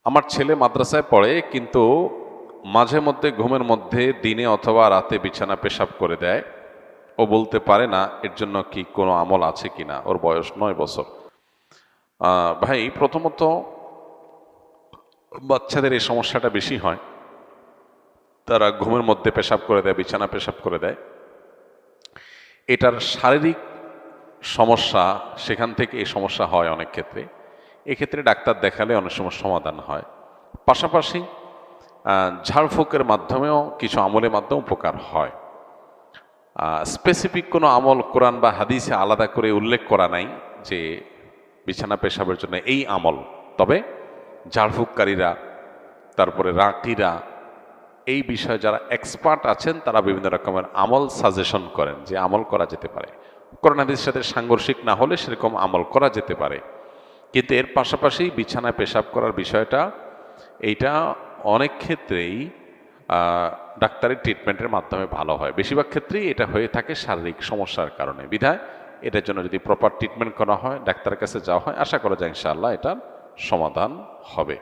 আমার ছেলে মাদ্রাসায় পড়ে, কিন্তু মাঝে মধ্যে ঘুমের মধ্যে দিনে অথবা রাতে বিছানা পেশাব করে দেয়। ও বলতে পারে না এর জন্য কি কোনো আমল আছে কিনা। ওর বয়স 9 বছর। ভাই, প্রথমত বাচ্চাদের এই সমস্যাটা বেশি হয়। তারা ঘুমের মধ্যে পেশাব করে দেয়, বিছানা পেশাব করে দেয়। এটার শারীরিক সমস্যা, সেখান থেকে এই সমস্যা হয় অনেক ক্ষেত্রে। এক্ষেত্রে ডাক্তার দেখালে অনেক সময় সমাধান হয়। পাশাপাশি ঝাড়ফুঁকের মাধ্যমেও কিছু আমলের মাধ্যমে উপকার হয়। স্পেসিফিক কোনো আমল কোরআন বা হাদিসে আলাদা করে উল্লেখ করা নাই যে বিছানা পেশাবের জন্য এই আমল। তবে ঝাড়ফুঁককারীরা, তারপরে রাকিরা, এই বিষয়ে যারা এক্সপার্ট আছেন তারা বিভিন্ন রকমের আমল সাজেশন করেন যে আমল করা যেতে পারে। কোরআন হাদিসের সাথে সাংঘর্ষিক না হলে সেরকম আমল করা যেতে পারে। কিন্তু এর পাশাপাশি বিছানায় পেশাব করার বিষয়টা, এইটা অনেক ক্ষেত্রেই ডাক্তারি ট্রিটমেন্টের মাধ্যমে ভালো হয়। বেশিরভাগ ক্ষেত্রেই এটা হয়ে থাকে শারীরিক সমস্যার কারণে। বিধায় এটার জন্য যদি প্রপার ট্রিটমেন্ট করা হয়, ডাক্তারের কাছে যাওয়া হয়, আশা করা যায় ইনশাআল্লাহ এটার সমাধান হবে।